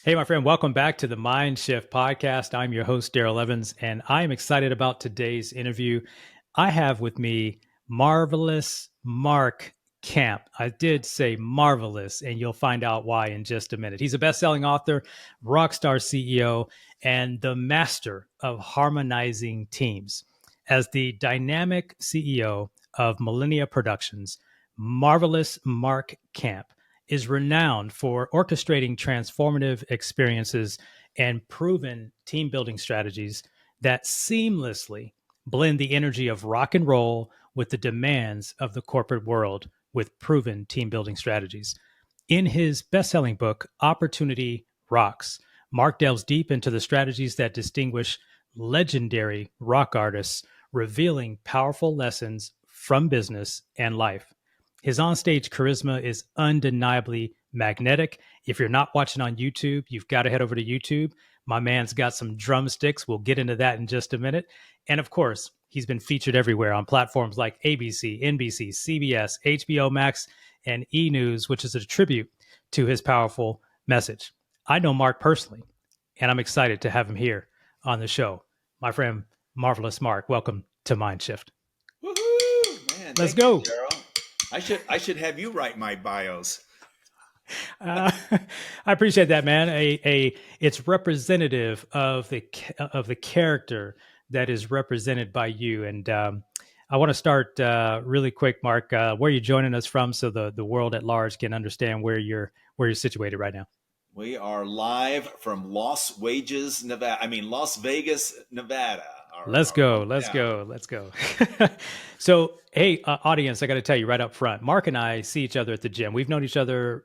Hey, my friend, welcome back to the MindShift podcast. I'm your host, Daryl Evans, and I'm excited about today's interview. I have with me marvelous Mark Camp. I did say marvelous, and you'll find out why in just a minute. He's a best-selling author, rockstar CEO, and the master of harmonizing teams. As the dynamic CEO of Millennia Productions, marvelous Mark Camp is renowned for orchestrating transformative experiences and proven team building strategies that seamlessly blend the energy of rock and roll with the demands of the corporate world with proven team building strategies. In his best selling book, Opportunity Rocks, Mark delves deep into the strategies that distinguish legendary rock artists, revealing powerful lessons from business and life. His onstage charisma is undeniably magnetic. If you're not watching on YouTube, you've got to head over to YouTube. My man's got some drumsticks. We'll get into that in just a minute. And of course, he's been featured everywhere on platforms like ABC, NBC, CBS, HBO Max, and E! News, which is a tribute to his powerful message. I know Mark personally, and I'm excited to have him here on the show. My friend, Marvelous Mark, welcome to MindShift. Woohoo! Man, Let's thank you, go. Daryl. I should have you write my bios. Uh, I appreciate that, man. It's representative of the character that is represented by you. And I want to start really quick, Mark. Where are you joining us from, so the world at large can understand where you're situated right now? We are live from Las Vegas, Nevada, Let's our go. Let's hometown. go. Let's go. So, hey, audience, I got to tell you right up front, Mark and I see each other at the gym. We've known each other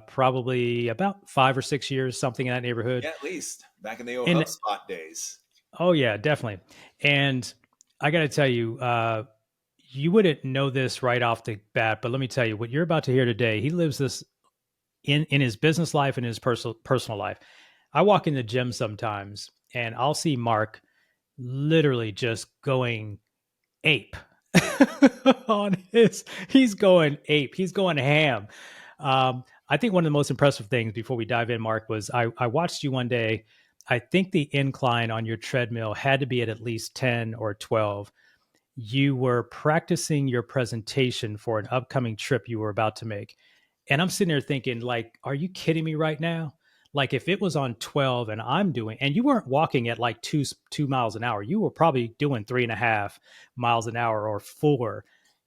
probably about 5 or 6 years, something in that neighborhood. Yeah, at least back in the old And HubSpot days. oh yeah, definitely. And I got to tell you, you wouldn't know this right off the bat, but let me tell you what you're about to hear today. He lives this in his business life and his personal life. I walk in the gym sometimes, and I'll see Mark literally just going ape on his. He's going ape. He's going ham. I think one of the most impressive things before we dive in, Mark, was I watched you one day. I think the incline on your treadmill had to be at least 10 or 12. You were practicing your presentation for an upcoming trip you were about to make. And I'm sitting there thinking, like, are you kidding me right now? Like, if it was on 12 and I'm doing, and you weren't walking at like 2 miles an hour, you were probably doing 3.5 miles an hour or 4.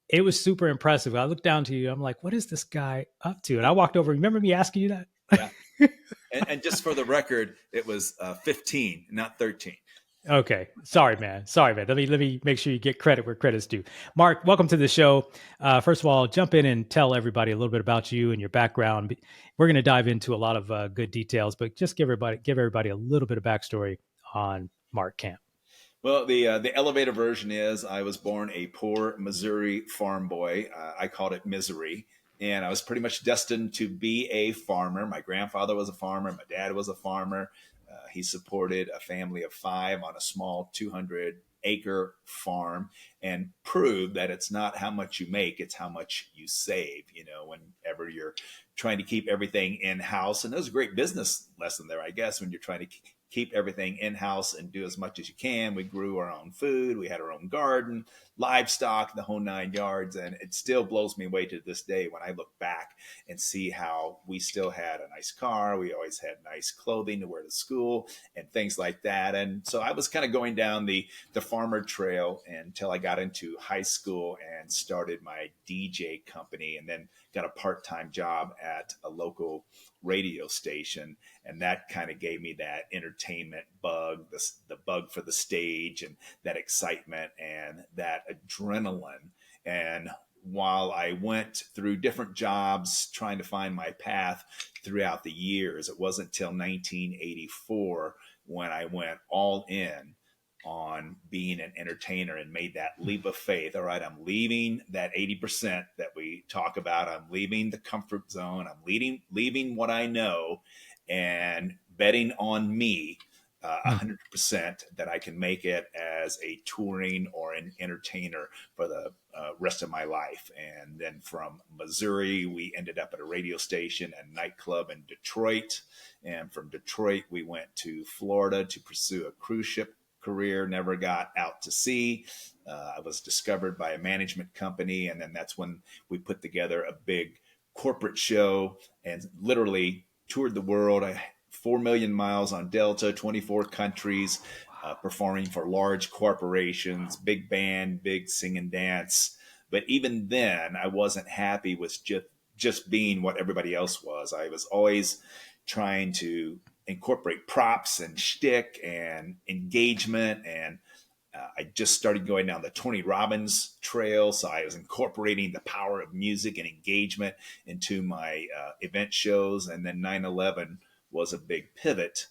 It was super impressive. I looked down to you. I'm like, what is this guy up to? And I walked over. Remember me asking you that? Yeah, and just for the record, it was 15, not 13. Okay. Sorry, man. Sorry, man. Let me make sure you get credit where credit's due. Mark, welcome to the show. First of all, jump in and tell everybody a little bit about you and your background. We're going to dive into a lot of good details, but just give everybody a little bit of backstory on Mark Camp. Well, the elevator version is I was born a poor Missouri farm boy. I called it misery, and I was pretty much destined to be a farmer. My grandfather was a farmer. My dad was a farmer. He supported a family of five on a small 200-acre farm and proved that it's not how much you make, it's how much you save, whenever you're trying to keep everything in house. And there's a great business lesson there, I guess, when you're trying to keep everything in house and do as much as you can. We grew our own food. We had our own garden, livestock, the whole 9 yards. And it still blows me away to this day when I look back and see how we still had a nice car. We always had nice clothing to wear to school and things like that. And so I was kind of going down the farmer trail until I got into high school and started my DJ company, and then got a part-time job at a local radio station. And that kind of gave me that entertainment bug, the bug for the stage, and that excitement and that adrenaline. And while I went through different jobs trying to find my path throughout the years, it wasn't until 1984 when I went all in on being an entertainer and made that leap of faith. All right, I'm leaving that 80% that we talk about. I'm leaving the comfort zone. I'm leaving what I know and betting on me Mm. 100% that I can make it as a touring or an entertainer for the rest of my life. And then from Missouri, we ended up at a radio station and nightclub in Detroit. And from Detroit, we went to Florida to pursue a cruise ship career, never got out to sea. I was discovered by a management company. And then that's when we put together a big corporate show and literally toured the world. 4 million miles on Delta, 24 countries, performing for large corporations, big band, big sing and dance. But even then, I wasn't happy with just being what everybody else was. I was always trying to incorporate props and shtick and engagement. And I just started going down the Tony Robbins trail. So I was incorporating the power of music and engagement into my event shows. And then 9/11 was a big pivot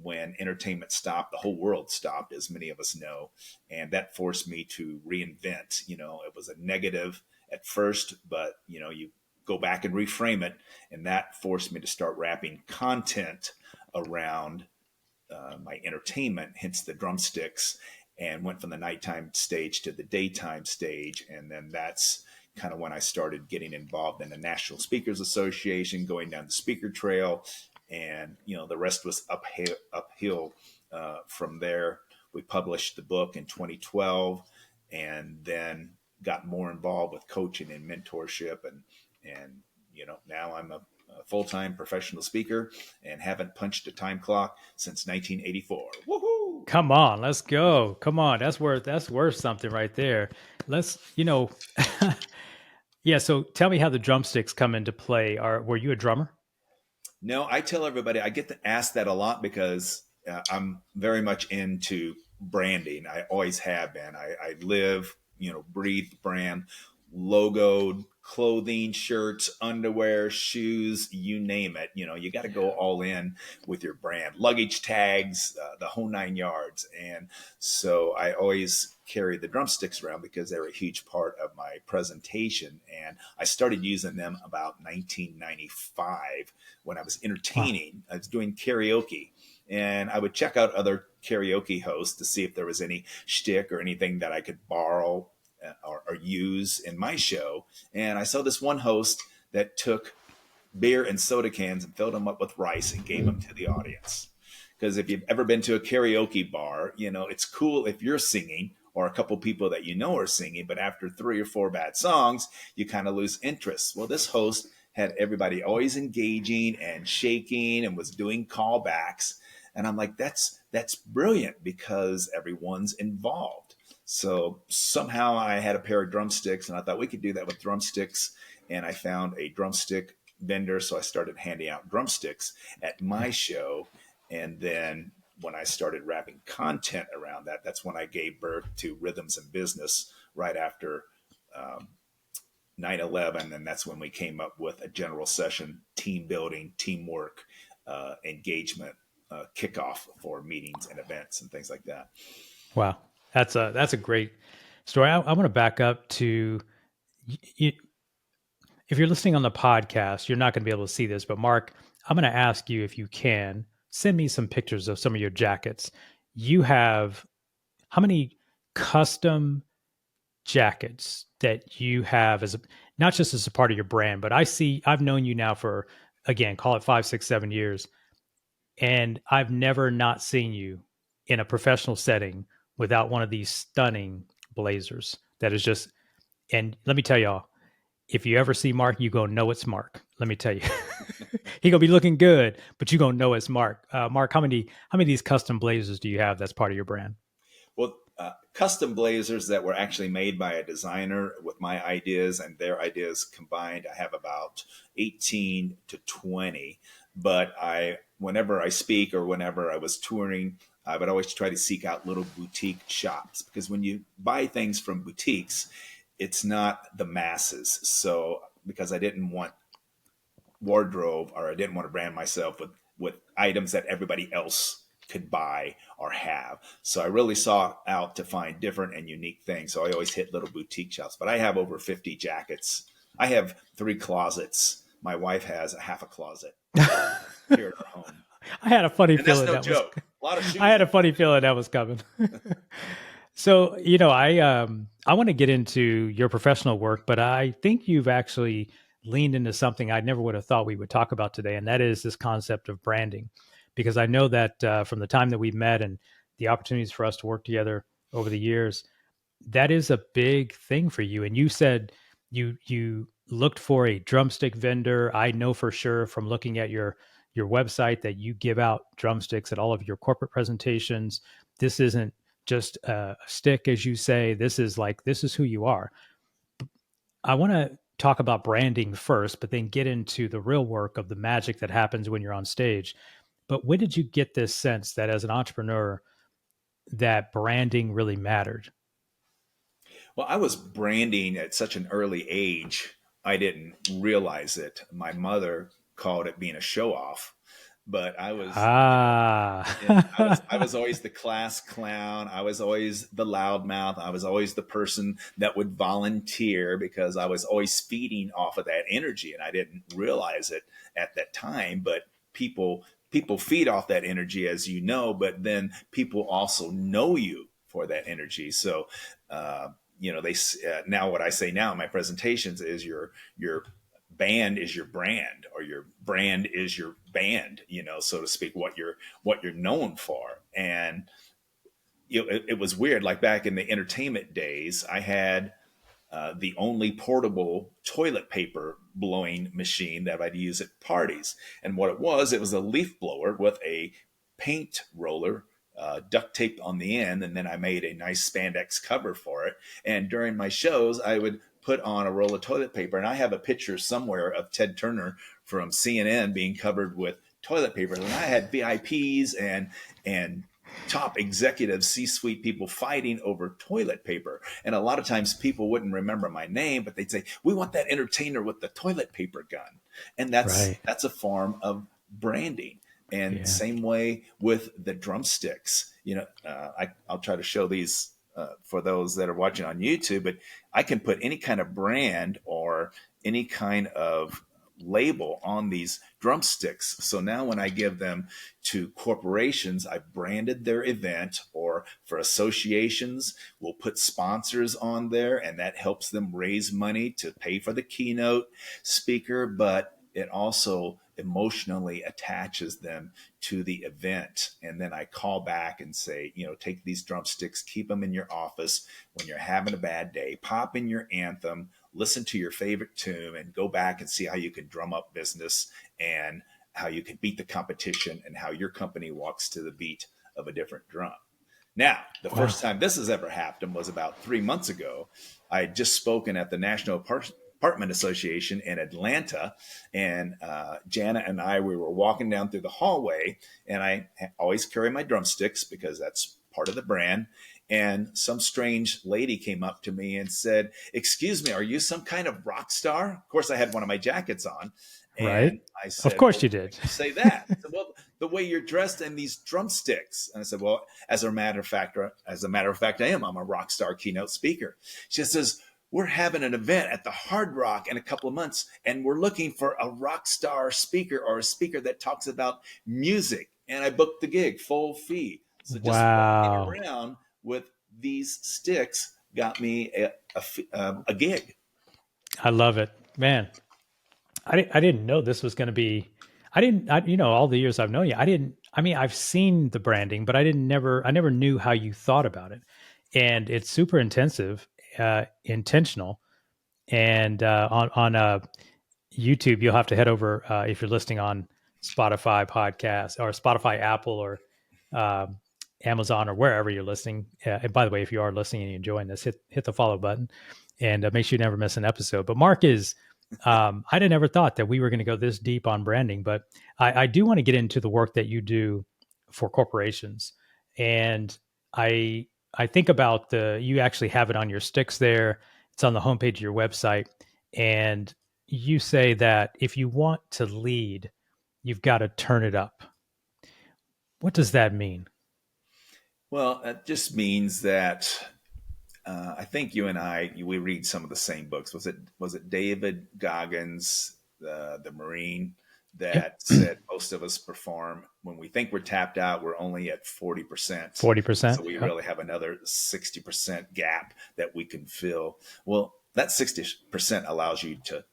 when entertainment stopped. The whole world stopped, as many of us know. And that forced me to reinvent. It was a negative at first, but, you go back and reframe it. And that forced me to start wrapping content around my entertainment, hence the drumsticks, and went from the nighttime stage to the daytime stage. And then that's kind of when I started getting involved in the National Speakers Association, going down the speaker trail. And, the rest was uphill from there. We published the book in 2012 and then got more involved with coaching and mentorship. And now I'm a full-time professional speaker and haven't punched a time clock since 1984. Woohoo! Come on, let's go. Come on, that's worth something right there. Let's, yeah. So tell me how the drumsticks come into play. Were you a drummer? No, I tell everybody, I get asked that a lot because I'm very much into branding. I always have been. I live, breathe brand, logoed clothing, shirts, underwear, shoes, you name it. You got to go all in with your brand, luggage tags, the whole 9 yards. And so I always carry the drumsticks around because they're a huge part of my presentation. And I started using them about 1995 when I was Wow. entertaining. I was doing karaoke. And I would check out other karaoke hosts to see if there was any shtick or anything that I could borrow or use in my show. And I saw this one host that took beer and soda cans and filled them up with rice and gave them to the audience. Because if you've ever been to a karaoke bar, it's cool if you're singing or a couple people that are singing, but after 3 or 4 bad songs, you kind of lose interest. Well, this host had everybody always engaging and shaking and was doing callbacks. And I'm like, that's brilliant because everyone's involved. So somehow I had a pair of drumsticks and I thought we could do that with drumsticks. And I found a drumstick vendor. So I started handing out drumsticks at my show. And then when I started wrapping content around that, that's when I gave birth to Rhythms in Business right after um, 9/11. And that's when we came up with a general session, team building, teamwork, engagement, kickoff for meetings and events and things like that. Wow. That's a great story. I want to back up to you. If you're listening on the podcast, you're not going to be able to see this, but Mark, I'm going to ask you if you can send me some pictures of some of your jackets. You have how many custom jackets that you have as not just as a part of your brand, but I've known you now for, again, call it 5, 6, 7 years, and I've never not seen you in a professional setting without one of these stunning blazers. That is just, and let me tell y'all, if you ever see Mark, you gonna know it's Mark. Let me tell you, he gonna be looking good, but you gonna know it's Mark. Mark, how many of these custom blazers do you have that's part of your brand? Well, custom blazers that were actually made by a designer with my ideas and their ideas combined, I have about 18 to 20. But whenever I speak or whenever I was touring, I would always try to seek out little boutique shops because when you buy things from boutiques, it's not the masses. So because I didn't want wardrobe or I didn't want to brand myself with items that everybody else could buy or have. So I really sought out to find different and unique things. So I always hit little boutique shops, but I have over 50 jackets. I have 3 closets. My wife has a half a closet I here at our home. had a funny And that's feeling no that was joke. A lot of I shoes had a on funny that feeling that was coming. So, I want to get into your professional work, but I think you've actually leaned into something I never would have thought we would talk about today, and that is this concept of branding. Because I know that from the time that we met and the opportunities for us to work together over the years, that is a big thing for you. And you said you looked for a drumstick vendor. I know for sure from looking at your website that you give out drumsticks at all of your corporate presentations. This isn't just a stick, as you say. This is who you are. I want to talk about branding first, but then get into the real work of the magic that happens when you're on stage. But when did you get this sense that as an entrepreneur that branding really mattered? Well, I was branding at such an early age, I didn't realize it. My mother called it being a show off, but I was, Ah. yeah, I was always the class clown. I was always the loudmouth. I was always the person that would volunteer because I was always feeding off of that energy, and I didn't realize it at that time. But people feed off that energy, as you know. But then people also know you for that energy. So, they now what I say now in my presentations is your band is your brand, or your brand is your band, so to speak, what you're known for. And it was weird, like back in the entertainment days, I had the only portable toilet paper blowing machine that I'd use at parties. And what it was a leaf blower with a paint roller duct taped on the end, and then I made a nice spandex cover for it. And during my shows, I would put on a roll of toilet paper, and I have a picture somewhere of Ted Turner from CNN being covered with toilet paper. And I had VIPs and top executive C-suite people fighting over toilet paper. And a lot of times people wouldn't remember my name, but they'd say, "We want that entertainer with the toilet paper gun." And that's Right. that's a form of branding. And Yeah. same way with the drumsticks. I'll try to show these for those that are watching on YouTube, but I can put any kind of brand or any kind of label on these drumsticks. So now when I give them to corporations, I've branded their event, or for associations, we'll put sponsors on there, and that helps them raise money to pay for the keynote speaker, but it also emotionally attaches them to the event. And then I call back and say, take these drumsticks, keep them in your office when you're having a bad day, pop in your anthem, listen to your favorite tune, and go back and see how you can drum up business, and how you can beat the competition, and how your company walks to the beat of a different drum. Now, the Wow. first time this has ever happened was about 3 months ago. I had just spoken at the National Apartment Association in Atlanta, and Jana and we were walking down through the hallway, and I always carry my drumsticks because that's part of the brand. And some strange lady came up to me and said, "Excuse me, are you some kind of rock star?" Of course, I had one of my jackets on. Right. And I Of said, course "Well, you what did. makes you say that?" I said, "Well, the way you're dressed and these drumsticks." And I said, "Well, as a matter of fact, I am. I'm a rock star keynote speaker." She says, "We're having an event at the Hard Rock in a couple of months, and we're looking for a rock star speaker, or a speaker that talks about music." And I booked the gig, full fee. So just walking Wow. around with these sticks got me a gig. I love it. Man, I didn't know this was going to be. All the years I've known you, I've seen the branding, but I never knew how you thought about it. And it's super intensive, intentional. And on YouTube, you'll have to head over if you're listening on Spotify podcast or Spotify, Apple, or um, Amazon, or wherever you're listening. And by the way, if you are listening and you're enjoying this, hit the follow button, and make sure you never miss an episode. But Mark is, I would never thought that we were going to go this deep on branding, but I do want to get into the work that you do for corporations. And I think about you actually have it on your sticks there. It's on the homepage of your website. And you say that if you want to lead, you've got to turn it up. What does that mean? Well, that just means that I think you and we read some of the same books. Was it David Goggins, the Marine, Yep. that said most of us perform when we think we're tapped out, we're only at 40%. 40%. So we Yep. really have another 60% gap that we can fill. Well, that 60% allows you to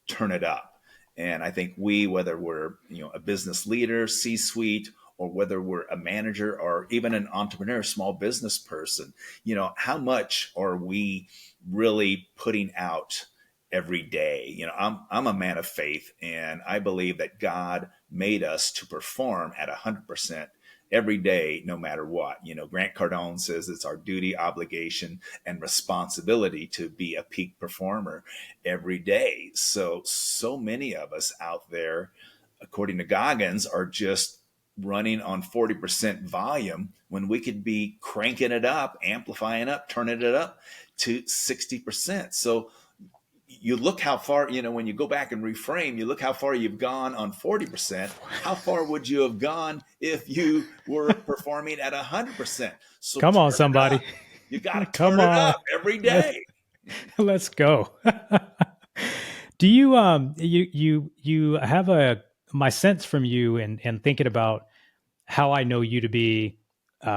turn it up. And I think whether we're, a business leader, C-suite, or whether we're a manager or even an entrepreneur, small business person, how much are we really putting out every day? I'm a man of faith, and I believe that God made us to perform at 100% every day, no matter what. Grant Cardone says it's our duty, obligation, and responsibility to be a peak performer every day. So many of us out there, according to Goggins, are just running on 40% volume when we could be cranking it up, amplifying up, turning it up to 60%. So you look how far, when you go back and reframe, you look how far you've gone on 40%. How far would you have gone if you were performing at 100%? So Come on, turn it up. somebody. You got to Come turn it on. up every Let's day. let's go. Do you have my sense from you and thinking about how I know you to be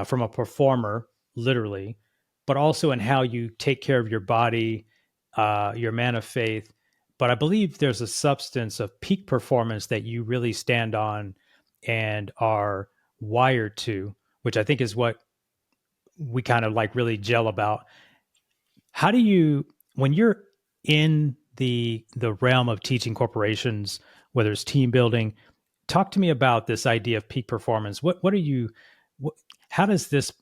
from a performer, literally, but also in how you take care of your body, your man of faith. But I believe there's a substance of peak performance that you really stand on and are wired to, which I think is what we kind of like really gel about. How do you, when you're in the realm of teaching corporations, whether it's team building, talk to me about this idea of peak performance. What are you? What, how does this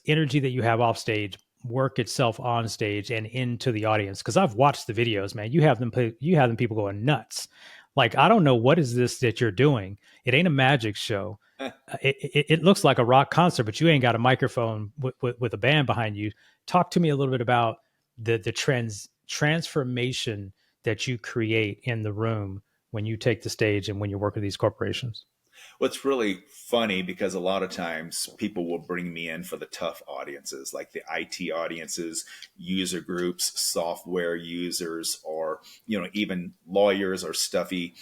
energy that you have off stage work itself on stage and into the audience? Because I've watched the videos, man. You have them people going nuts. Like, I don't know what is this that you're doing. It ain't a magic show. It looks like a rock concert, but you ain't got a microphone with a band behind you. Talk to me a little bit about the transformation that you create in the room when you take the stage and when you work with these corporations. What's really funny, because a lot of times people will bring me in for the tough audiences, like the IT audiences, user groups, software users, or even lawyers or stuffy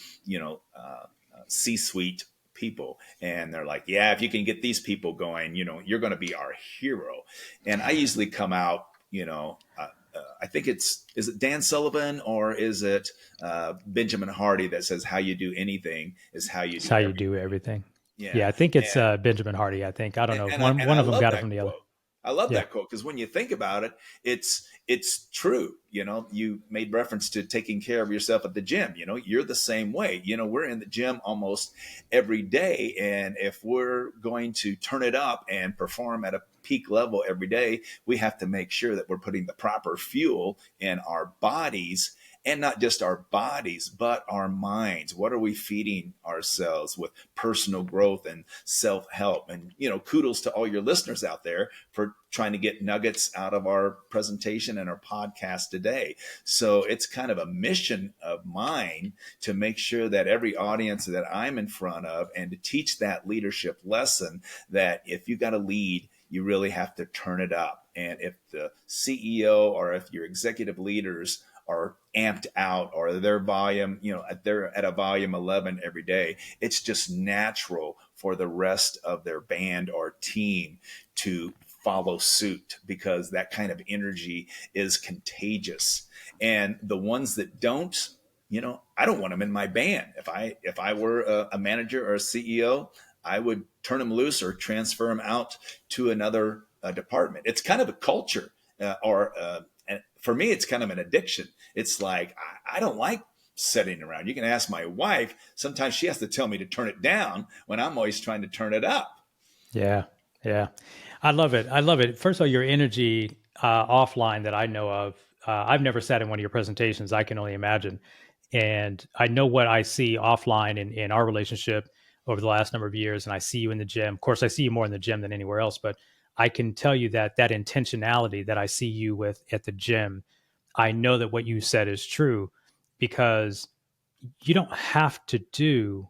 C-suite people. And they're like, yeah, if you can get these people going, you're going to be our hero. And I usually come out, I think is it Dan Sullivan or is it Benjamin Hardy that says how you do anything is how you It's do how you do everything. everything. Yeah. Yeah, I think it's And, Benjamin Hardy. I think I don't know. and I and One I of them love got it that from the other. quote. I love Yeah, that quote because when you think about it, it's true. You made reference to taking care of yourself at the gym. You're the same way. We're in the gym almost every day, and if we're going to turn it up and perform at a peak level every day, we have to make sure that we're putting the proper fuel in our bodies, and not just our bodies, but our minds. What are we feeding ourselves with personal growth and self-help? And, kudos to all your listeners out there for trying to get nuggets out of our presentation and our podcast today. So it's kind of a mission of mine to make sure that every audience that I'm in front of, and to teach that leadership lesson that if you got to lead, you really have to turn it up. And if the CEO or if your executive leaders are amped out, or their volume, they're at a volume 11 every day, it's just natural for the rest of their band or team to follow suit, because that kind of energy is contagious. And the ones that don't, I don't want them in my band. If I were a manager or a CEO, I would turn them loose or transfer them out to another department. It's kind of a culture, and for me, it's kind of an addiction. It's like, I don't like sitting around. You can ask my wife. Sometimes she has to tell me to turn it down when I'm always trying to turn it up. yeah, yeah. I love it. I love it. First of all, your energy offline that I know of. I've never sat in one of your presentations. I can only imagine, and I know what I see offline in our relationship over the last number of years. And I see you in the gym. Of course, I see you more in the gym than anywhere else, but I can tell you that intentionality that I see you with at the gym, I know that what you said is true, because you don't have to do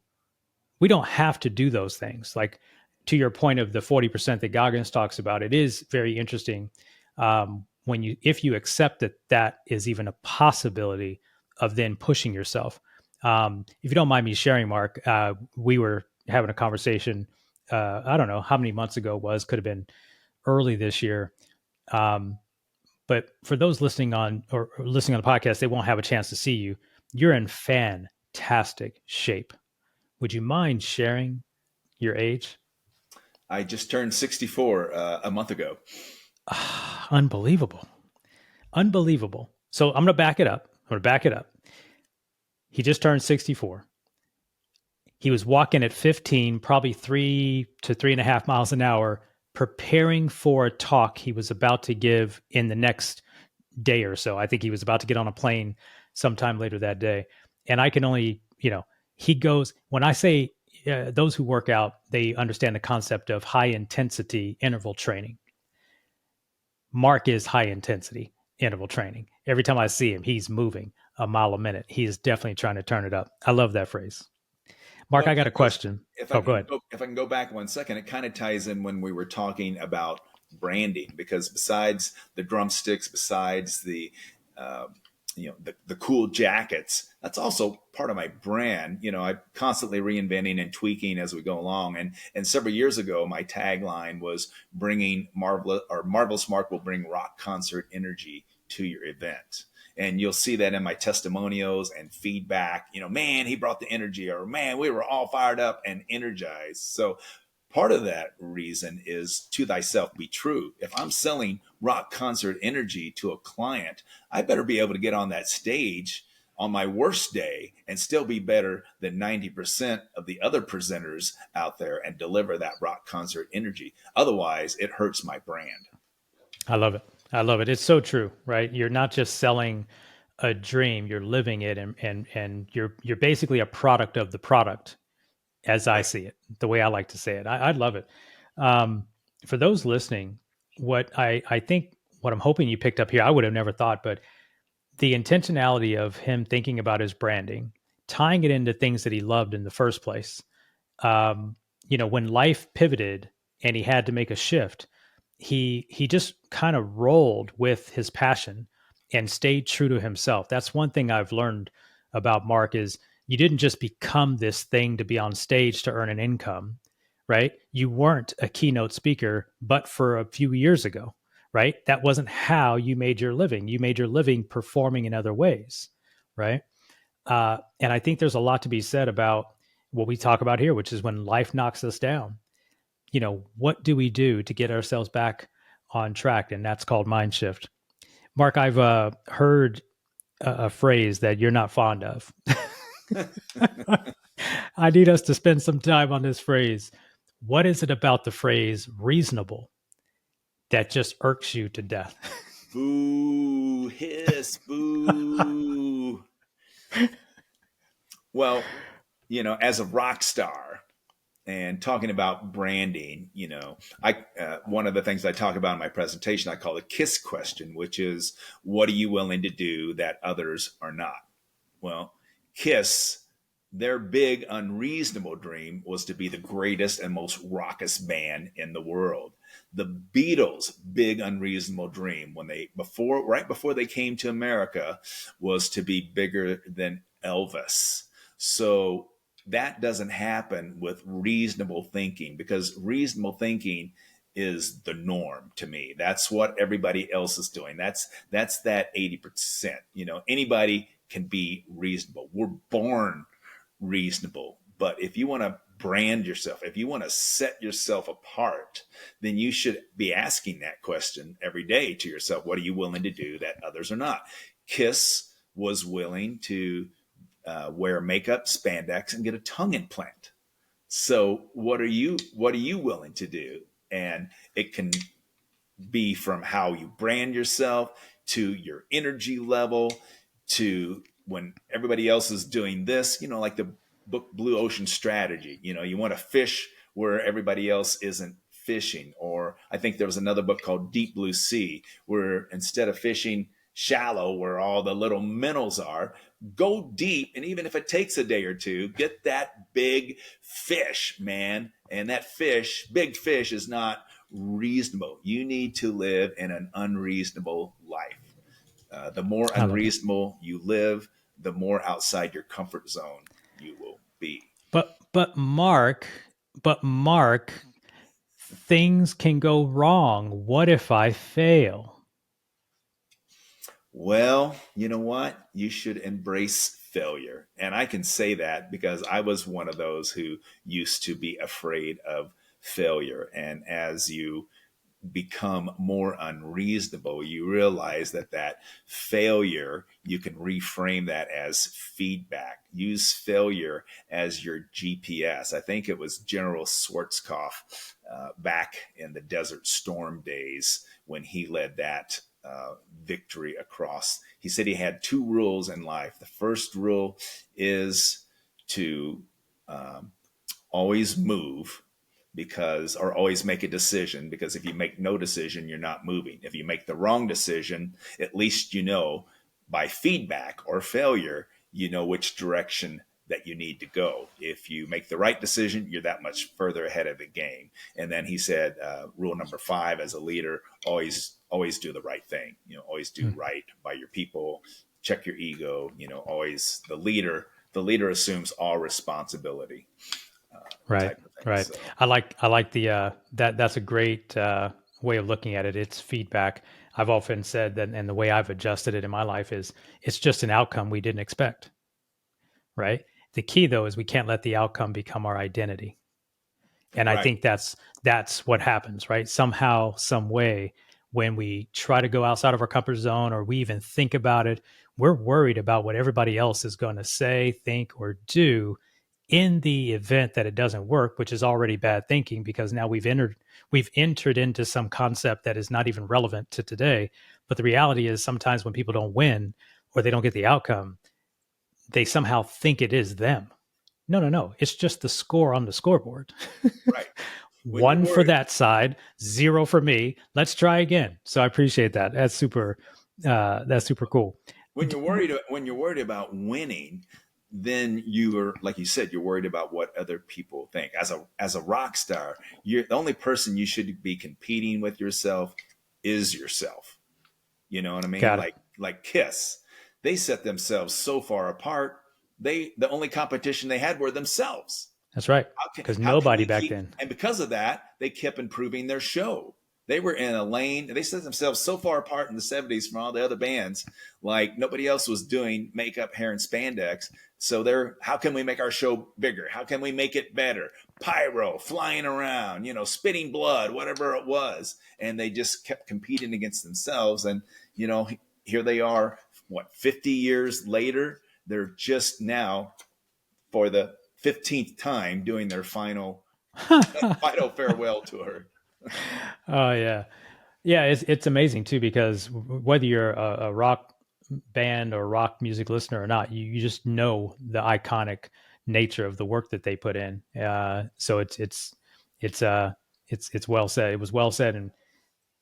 we don't have to do those things. Like, to your point of the 40% that Goggins talks about, it is very interesting, if you accept that that is even a possibility of then pushing yourself. If you don't mind me sharing, Mark, we were having a conversation. I don't know how many months ago it was, could have been early this year. Um, but for those listening on or listening on the podcast, they won't have a chance to see you. You're in fantastic shape. Would you mind sharing your age? I just turned 64 a month ago. Unbelievable. Unbelievable. So I'm going to back it up. I'm going to back it up. He just turned 64. He was walking at 15, probably 3 to 3.5 miles an hour, preparing for a talk he was about to give in the next day or so. I think he was about to get on a plane sometime later that day. And I can only, he goes, when I say those who work out, they understand the concept of high intensity interval training. Mark is high intensity interval training. Every time I see him, he's moving a mile a minute. He is definitely trying to turn it up. I love that phrase. Mark, Well, I got a question. Oh, go ahead. if I can go back 1 second, it kind of ties in when we were talking about branding, because besides the drumsticks, besides uh, the cool jackets, that's also part of my brand. I'm constantly reinventing and tweaking as we go along. And several years ago, my tagline was bringing Marvelous Mark will bring rock concert energy to your event. And you'll see that in my testimonials and feedback. Man, he brought the energy, or man, we were all fired up and energized. So part of that reason is to thyself be true. If I'm selling rock concert energy to a client, I better be able to get on that stage on my worst day and still be better than 90% of the other presenters out there and deliver that rock concert energy. Otherwise, it hurts my brand. I love it. I love it. It's so true, right? You're not just selling a dream, you're living it, and you're basically a product of the product, as I Right. see it, the way I like to say it. I love it. For those listening, what I think, what I'm hoping you picked up here, I would have never thought, but the intentionality of him thinking about his branding, tying it into things that he loved in the first place. When life pivoted and he had to make a shift, he just kind of rolled with his passion and stayed true to himself. That's one thing I've learned about Mark is you didn't just become this thing to be on stage to earn an income, right? You weren't a keynote speaker, but for a few years ago, right? That wasn't how you made your living. You made your living performing in other ways, right? And I think there's a lot to be said about what we talk about here, which is when life knocks us down, what do we do to get ourselves back on track? And that's called mind shift. Mark, I've heard a phrase that you're not fond of. I need us to spend some time on this phrase. What is it about the phrase reasonable that just irks you to death? Boo, hiss, boo. Well, as a rock star and talking about branding, I one of the things I talk about in my presentation, I call the KISS question, which is, what are you willing to do that others are not? Well, KISS, their big unreasonable dream was to be the greatest and most raucous band in the world. The Beatles' big unreasonable dream, right before they came to America, was to be bigger than Elvis. So that doesn't happen with reasonable thinking, because reasonable thinking is the norm to me. That's what everybody else is doing. That's that 80%. Anybody can be reasonable. We're born reasonable. But if you want to brand yourself, if you want to set yourself apart, then you should be asking that question every day to yourself. What are you willing to do that others are not? Kiss was willing to wear makeup, spandex, and get a tongue implant. So what are you willing to do? And it can be from how you brand yourself to your energy level to when everybody else is doing this, like the book Blue Ocean Strategy. You want to fish where everybody else isn't fishing. Or I think there was another book called Deep Blue Sea, where instead of fishing shallow where all the little minnows are, go deep. And even if it takes a day or two, get that big fish, man. And that big fish, is not reasonable. You need to live in an unreasonable life. The more I love it. unreasonable you live, the more outside your comfort zone you will be. But Mark, but Mark, things can go wrong. What if I fail? Well, you know what? You should embrace failure. And I can say that because I was one of those who used to be afraid of failure. And as you become more unreasonable, you realize that failure, you can reframe that as feedback. Use failure as your GPS. I think it was General Schwarzkopf back in the Desert Storm days when he led that victory across. He said he had two rules in life. The first rule is to um, always move because, or always make a decision, because if you make no decision, you're not moving. If you make the wrong decision, at least you know by feedback or failure, you know which direction that you need to go. If you make the right decision, you're that much further ahead of the game. And then he said, rule number 5 as a leader, always do the right thing. Always do Hmm. right by your people. Check your ego. Always the leader assumes all responsibility, Right, type of thing. right. So I like the that's a great way of looking at it. It's feedback. I've often said that, and the way I've adjusted it in my life is it's just an outcome we didn't expect. Right. The key though is we can't let the outcome become our identity. And I right. think that's what happens, right? Somehow, some way, when we try to go outside of our comfort zone or we even think about it, we're worried about what everybody else is going to say, think, or do in the event that it doesn't work, which is already bad thinking because now we've entered into some concept that is not even relevant to today. But the reality is sometimes when people don't win or they don't get the outcome, they somehow think it is them. No, no, no. It's just the score on the scoreboard. Right. When you're 1 for worried, that side, 0 for me. Let's try again. So I appreciate that. That's super. That's super cool. when you're worried about winning, then you are, like you said, you're worried about what other people think. As a rock star, you're the only person you should be competing with yourself is yourself. You know what I mean? Got it. Like Kiss, they set themselves so far apart. The only competition they had were themselves. That's right. Because How can nobody we back keep? then. And because of that, they kept improving their show. They were in a lane. They set themselves so far apart in the '70s from all the other bands, like nobody else was doing makeup, hair, and spandex. So they're, how can we make our show bigger? How can we make it better? Pyro, flying around, spitting blood, whatever it was, and they just kept competing against themselves. And you know, here they are, what, 50 years later? They're just now, for the 15th time, doing their final farewell tour. Oh yeah, yeah. It's amazing too because whether you're a rock band or rock music listener or not, you just know the iconic nature of the work that they put in. So it's it's well said. It was well said, and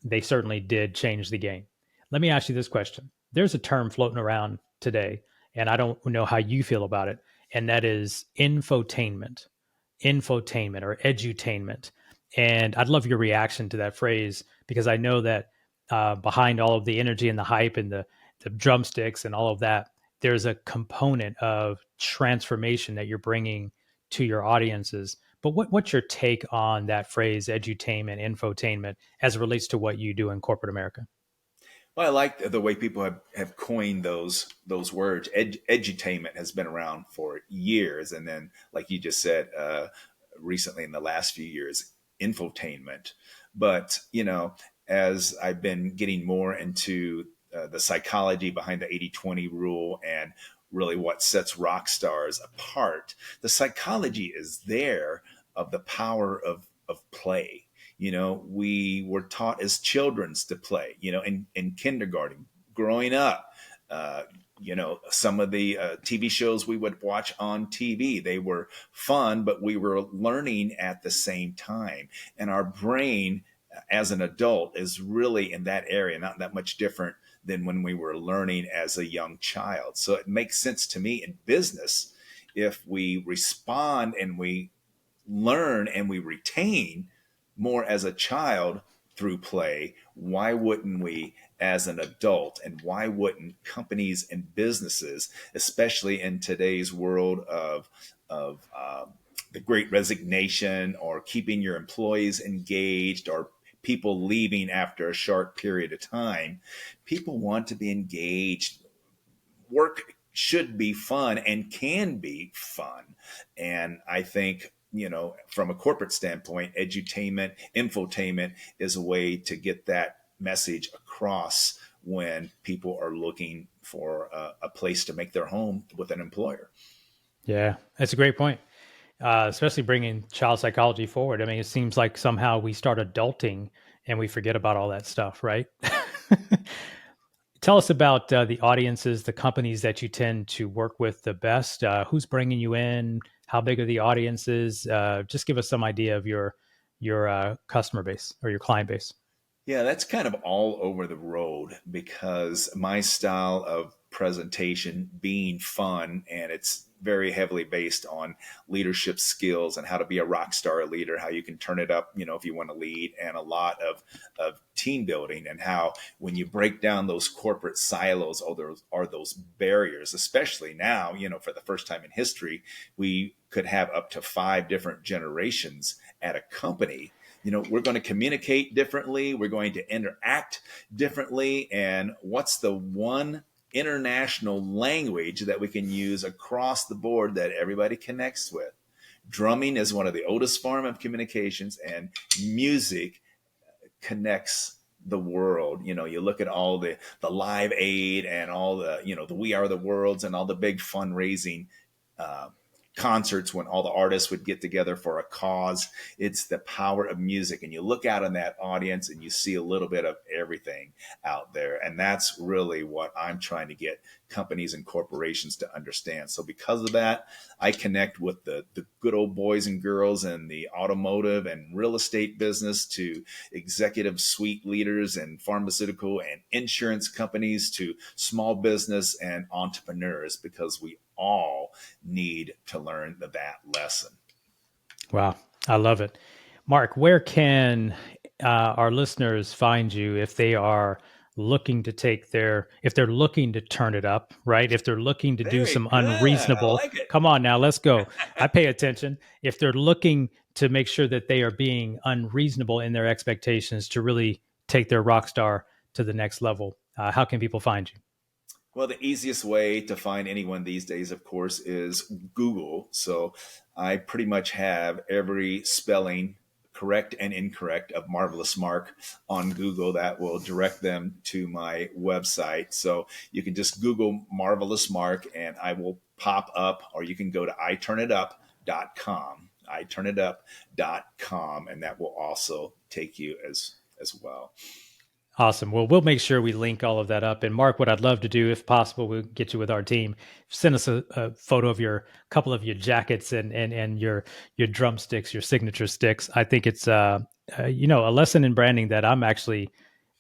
they certainly did change the game. Let me ask you this question. There's a term floating around today, and I don't know how you feel about it, and that is infotainment or edutainment. And I'd love your reaction to that phrase because I know that behind all of the energy and the hype and the drumsticks and all of that, there's a component of transformation that you're bringing to your audiences. But what's your take on that phrase, edutainment, infotainment, as it relates to what you do in corporate America? Well, I like the way people have coined those words. Edutainment has been around for years, and then, like you just said, recently in the last few years, infotainment. But as I've been getting more into the psychology behind the 80-20 rule and really what sets rock stars apart, the psychology is there of the power of play. We were taught as children's to play, in kindergarten, growing up. Uh, some of the TV shows we would watch on TV, they were fun, but we were learning at the same time. And our brain as an adult is really in that area, not that much different than when we were learning as a young child. So it makes sense to me in business, if we respond and we learn and we retain more as a child through play, why wouldn't we as an adult? And why wouldn't companies and businesses, especially in today's world of the great resignation, or keeping your employees engaged, or people leaving after a short period of time, people want to be engaged. Work should be fun and can be fun. And I think, from a corporate standpoint, edutainment, infotainment is a way to get that message across when people are looking for a place to make their home with an employer. Yeah, that's a great point. Especially bringing child psychology forward. I mean, it seems like somehow we start adulting and we forget about all that stuff, right? Tell us about the audiences, the companies that you tend to work with the best. Who's bringing you in? How big are the audiences? Just give us some idea of your customer base or your client base. Yeah, that's kind of all over the road, because my style of presentation being fun, and it's very heavily based on leadership skills and how to be a rock star leader, how you can turn it up, if you want to lead, and a lot of team building, and how when you break down those corporate silos, or those barriers, especially now, for the first time in history, we could have up to 5 different generations at a company. We're going to communicate differently. We're going to interact differently. And what's the one international language that we can use across the board that everybody connects with? Drumming is one of the oldest form of communications, and music connects the world. You look at all the Live Aid and all the We Are the Worlds and all the big fundraising uh, concerts, when all the artists would get together for a cause. It's the power of music. And you look out in that audience and you see a little bit of everything out there. And that's really what I'm trying to get companies and corporations to understand. So because of that, I connect with the good old boys and girls in the automotive and real estate business, to executive suite leaders and pharmaceutical and insurance companies, to small business and entrepreneurs, because we all need to learn that lesson. Wow, I love it. Mark, where can our listeners find you if they are looking to if they're looking to turn it up, right? If they're looking to do Very some good. I unreasonable, like it. come on now, let's go. I pay attention. If they're looking to make sure that they are being unreasonable in their expectations to really take their rock star to the next level, how can people find you? Well, the easiest way to find anyone these days, of course, is Google. So I pretty much have every spelling, correct and incorrect, of Marvelous Mark on Google. That will direct them to my website. So you can just Google Marvelous Mark and I will pop up, or you can go to iturnitup.com, iturnitup.com, and that will also take you as well. Awesome. Well, we'll make sure we link all of that up. And Mark, what I'd love to do, if possible, we'll get you with our team. Send us a photo of your couple of your jackets and your drumsticks, your signature sticks. I think it's a lesson in branding that I'm actually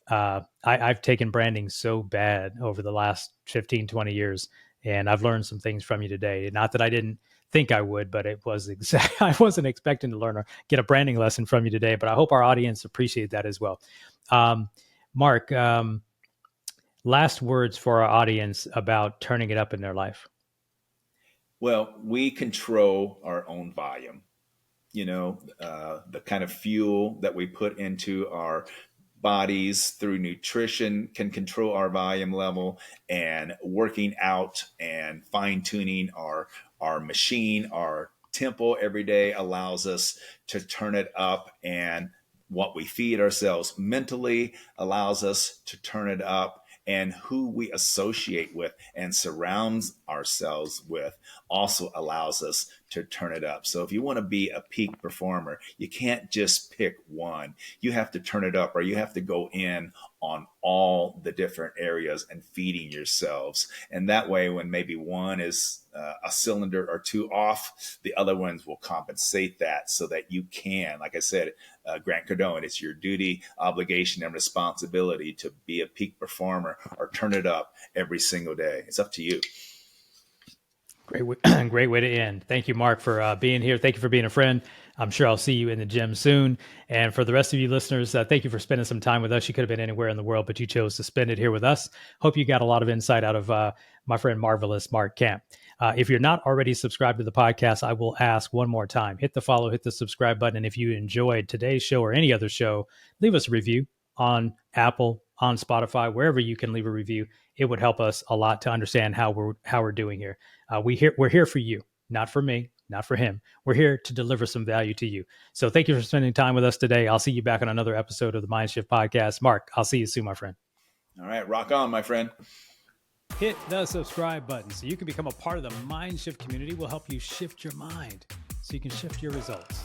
I've taken branding so bad over the last 15, 20 years, and I've learned some things from you today. Not that I didn't think I would, but it was I wasn't expecting to learn or get a branding lesson from you today. But I hope our audience appreciate that as well. Mark, last words for our audience about turning it up in their life. Well, we control our own volume. The kind of fuel that we put into our bodies through nutrition can control our volume level, and working out and fine tuning our machine, our tempo every day allows us to turn it up. And what we feed ourselves mentally allows us to turn it up, and who we associate with and surround ourselves with also allows us to turn it up. So if you want to be a peak performer, you can't just pick one. You have to turn it up, or you have to go in on all the different areas and feeding yourselves. And that way, when maybe one is a cylinder or two off, the other ones will compensate that, so that you can, like I said, Grant Cardone, it's your duty, obligation, and responsibility to be a peak performer, or turn it up every single day. It's up to you. Great, great way to end. Thank you, Mark, for being here. Thank you for being a friend. I'm sure I'll see you in the gym soon. And for the rest of you listeners, thank you for spending some time with us. You could have been anywhere in the world, but you chose to spend it here with us. Hope you got a lot of insight out of my friend Marvelous Mark Camp. If you're not already subscribed to the podcast, I will ask one more time. Hit the follow, hit the subscribe button. And if you enjoyed today's show or any other show, leave us a review on Apple, on Spotify, wherever you can leave a review. It would help us a lot to understand how we're doing here. We're here for you, not for me, not for him. We're here to deliver some value to you. So thank you for spending time with us today. I'll see you back on another episode of the MindShift podcast. Mark, I'll see you soon, my friend. All right, rock on, my friend. Hit the subscribe button so you can become a part of the MindShift community. We'll help you shift your mind so you can shift your results.